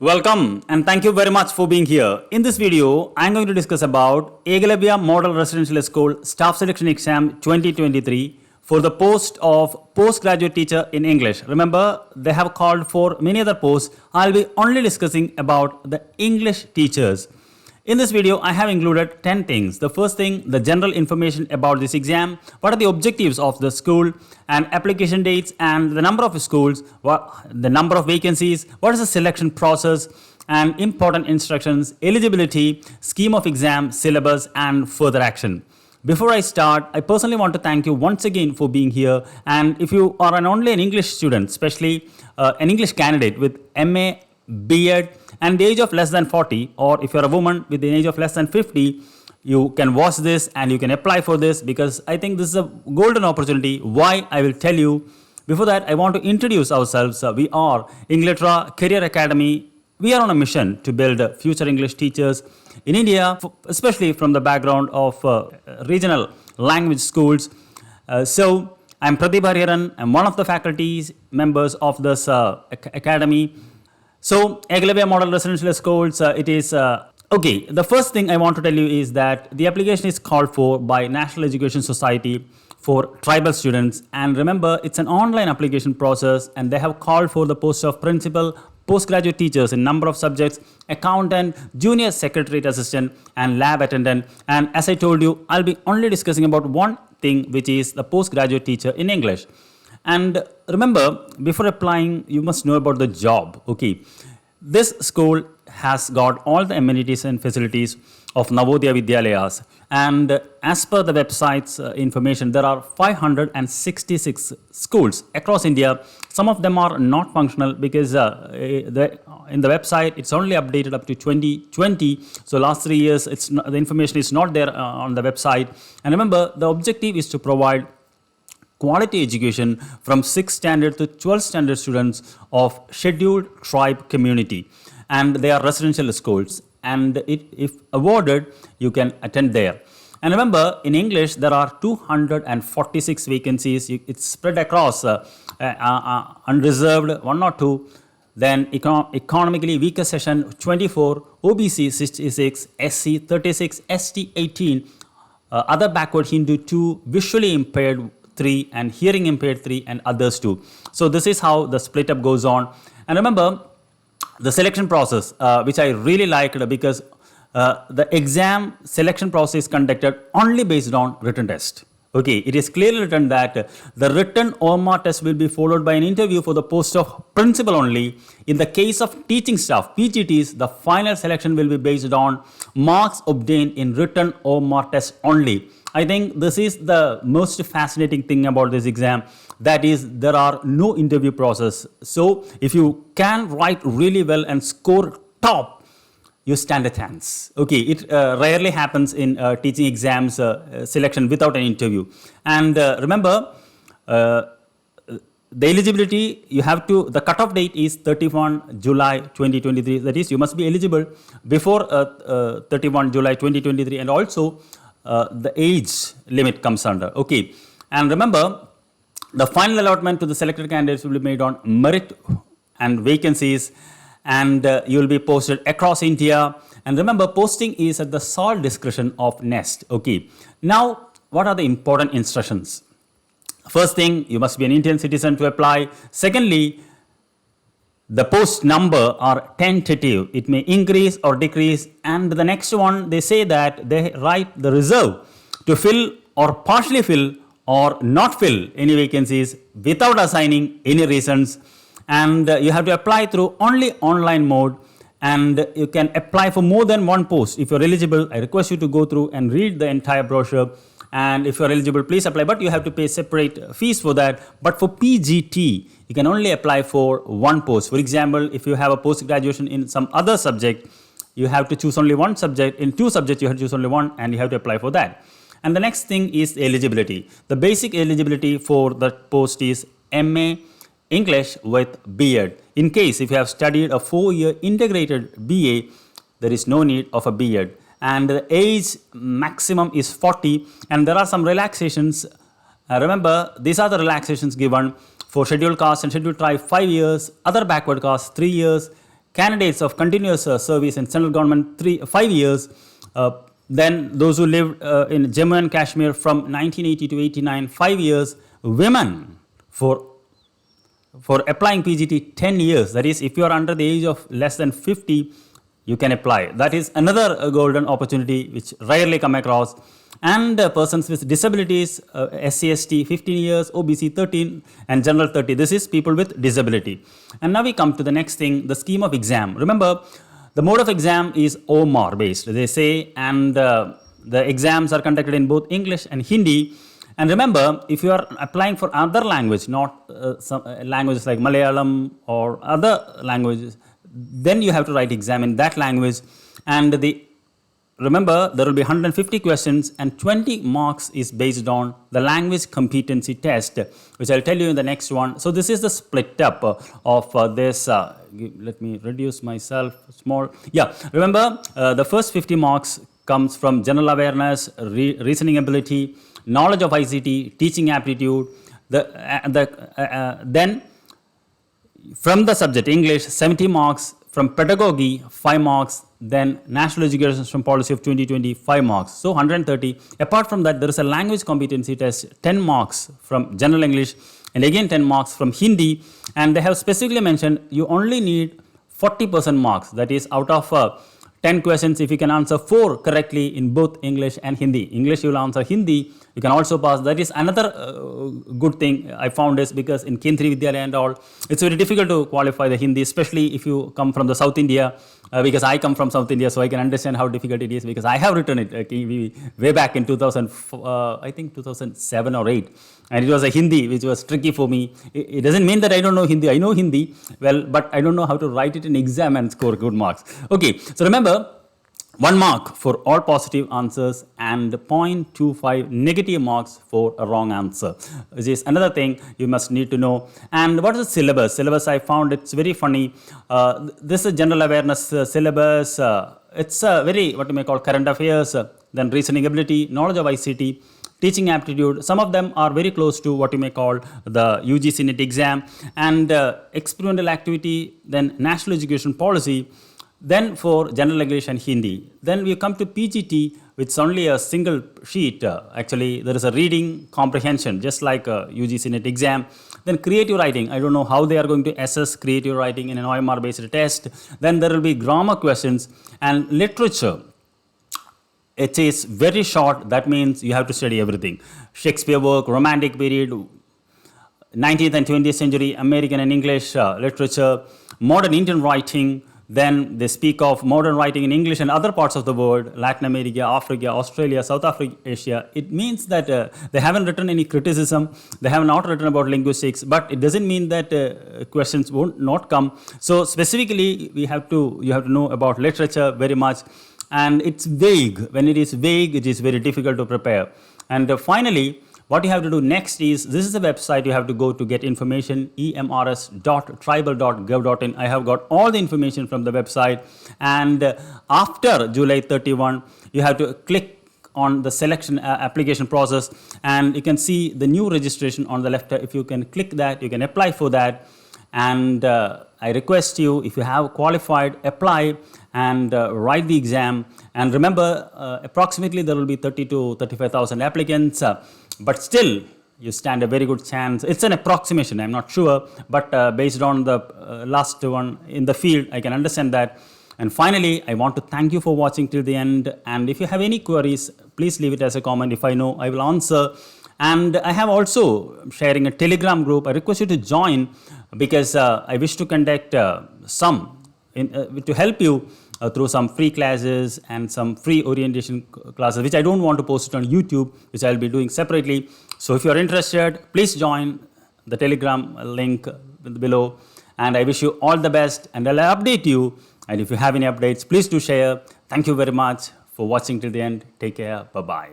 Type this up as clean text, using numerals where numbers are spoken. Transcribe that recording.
Welcome and thank you very much for being here. In this video, I am going to discuss about Eklavya Model Residential School Staff Selection Exam 2023 for the post of postgraduate teacher in English. Remember, they have called for many other posts. I'll be only discussing about the English teachers. In this video, I have included 10 things. The first thing, the general information about this exam, what are the objectives of the school, and application dates, and the number of schools, the number of vacancies, what is the selection process, and important instructions, eligibility, scheme of exam, syllabus, and further action. Before I start, I personally want to thank you once again for being here. And if you are only an English student, especially an English candidate with MA, B.Ed, and the age of less than 40, or if you're a woman with an age of less than 50, you can watch this and you can apply for this, because I think this is a golden opportunity. Why? I will tell you. Before that, I want to introduce ourselves. We are Inglitra Career Academy. We are on a mission to build future English teachers in India, especially from the background of regional language schools. So I'm Pratibha Hariharan. I'm one of the faculty members of this academy. So, Eklavya Model Residential Schools, it is, okay, the first thing I want to tell you is that the application is called for by National Education Society for tribal students. And remember, it's an online application process, and they have called for the post of principal, postgraduate teachers in number of subjects, accountant, junior secretariat assistant, and lab attendant. And as I told you, I'll be only discussing about one thing, which is the postgraduate teacher in English. And remember, before applying, you must know about the job. Okay, this school has got all the amenities and facilities of Navodaya Vidyalayas. And as per the website's information, there are 566 schools across India. Some of them are not functional because in the website, it's only updated up to 2020. So last 3 years, the information is not there on the website. And remember, the objective is to provide quality education from 6th standard to 12th standard students of scheduled tribe community. And they are residential schools. And if awarded, you can attend there. And remember, in English, there are 246 vacancies. It's spread across unreserved 1 or 2. Then economically weaker section 24, OBC 66, SC 36, ST 18, other backward Hindu 2, visually impaired 3, and hearing impaired 3, and others 2. So this is how the split up goes on. And remember, the selection process, which I really liked, because the exam selection process is conducted only based on written test. Okay, it is clearly written that the written OMR test will be followed by an interview for the post of principal only. In the case of teaching staff, PGTs, the final selection will be based on marks obtained in written OMR test only. I think this is the most fascinating thing about this exam. That is, there are no interview process. So if you can write really well and score top, you stand a chance. Okay, it rarely happens in teaching exams selection without an interview. And remember, the eligibility, you have to, the cutoff date is 31 July 2023. That is, you must be eligible before 31 July 2023. And also, the age limit comes under. Okay, and remember, the final allotment to the selected candidates will be made on merit and vacancies, and you will be posted across India. And remember, posting is at the sole discretion of NEST. Okay, now what are the important instructions? First thing, you must be an Indian citizen to apply. Secondly, the post number are tentative. It may increase or decrease. And the next one, they say that they write the reserve to fill or partially fill or not fill any vacancies without assigning any reasons. And you have to apply through only online mode. And you can apply for more than one post. If you're eligible, I request you to go through and read the entire brochure. And if you're eligible, please apply. But you have to pay separate fees for that. But for PGT, you can only apply for one post. For example, if you have a post graduation in some other subject, you have to choose only one subject. In 2 subjects, you have to choose only one, and you have to apply for that. And the next thing is eligibility. The basic eligibility for the post is MA English with B.Ed. In case if you have studied a 4-year integrated BA, there is no need of a B.Ed. And the age maximum is 40, and there are some relaxations. Remember, these are the relaxations given for scheduled caste and scheduled tribe 5 years, other backward caste 3 years, candidates of continuous service in central government 5 years. Then those who lived in Jammu and Kashmir from 1980 to 89, 5 years. Women for applying PGT 10 years. That is, if you are under the age of less than 50, you can apply. That is another golden opportunity which rarely come across. And persons with disabilities, SC/ST 15 years, OBC 13, and general 30. This is people with disability. And now we come to the next thing, the scheme of exam. Remember, the mode of exam is OMR based, they say, and the exams are conducted in both English and Hindi. And remember, if you are applying for other language, not some languages like Malayalam or other languages, then you have to write exam in that language. And remember, there will be 150 questions and 20 marks is based on the language competency test, which I'll tell you in the next one. So this is the split up of this. Let me reduce myself small. Yeah, remember, the first 50 marks comes from general awareness, reasoning ability, knowledge of ICT, teaching aptitude. Then from the subject English, 70 marks. From pedagogy, 5 marks. Then national education from policy of 2020, 5 marks. So 130. Apart from that, there is a language competency test, 10 marks from general English, and again 10 marks from Hindi. And they have specifically mentioned you only need 40% marks. That is, out of 10 questions, if you can answer 4 correctly in both English and Hindi. English you will answer, Hindi you can also pass. That is another good thing I found is because in Kendriya Vidyalaya and all, it's very difficult to qualify the Hindi, especially if you come from the South India, because I come from South India, so I can understand how difficult it is because I have written it way back in 2007 or 8. And it was a Hindi which was tricky for me. It doesn't mean that I don't know Hindi. I know Hindi well, but I don't know how to write it in exam and score good marks. Okay, so remember, 1 mark for all positive answers and 0.25 negative marks for a wrong answer, which is another thing you must need to know. And what is the syllabus? Syllabus, I found it's very funny. This is general awareness syllabus. It's a very, what you may call, current affairs, then reasoning ability, knowledge of ICT, teaching aptitude. Some of them are very close to what you may call the UGC NET exam, and experimental activity, then national education policy, then for general English and Hindi. Then we come to PGT, which is only a single sheet. Actually, there is a reading comprehension, just like a UGC NET exam. Then creative writing. I don't know how they are going to assess creative writing in an OMR-based test. Then there will be grammar questions and literature. It is very short. That means you have to study everything. Shakespeare work, Romantic period, 19th and 20th century American and English literature, modern Indian writing. Then they speak of modern writing in English and other parts of the world, Latin America, Africa, Australia, South Africa, Asia. It means that they haven't written any criticism. They have not written about linguistics, but it doesn't mean that questions won't not come. So specifically, you have to know about literature very much. And it's vague. When it is vague, it is very difficult to prepare. And finally, what you have to do next is, this is the website you have to go to get information, emrs.tribal.gov.in. I have got all the information from the website. And after July 31, you have to click on the selection application process, and you can see the new registration on the left. If you can click that, you can apply for that. And I request you, if you have qualified, apply and write the exam. And remember, approximately there will be 30 to 35,000 applicants, but still you stand a very good chance. It's an approximation, I'm not sure, but based on the last one in the field, I can understand that. And finally, I want to thank you for watching till the end. And if you have any queries, please leave it as a comment. If I know, I will answer. And I have also sharing a Telegram group. I request you to join because I wish to conduct to help you through some free classes and some free orientation classes, which I don't want to post it on YouTube, which I'll be doing separately. So if you're interested, please join the Telegram link below. And I wish you all the best, and I'll update you. And if you have any updates, please do share. Thank you very much for watching till the end. Take care. Bye-bye.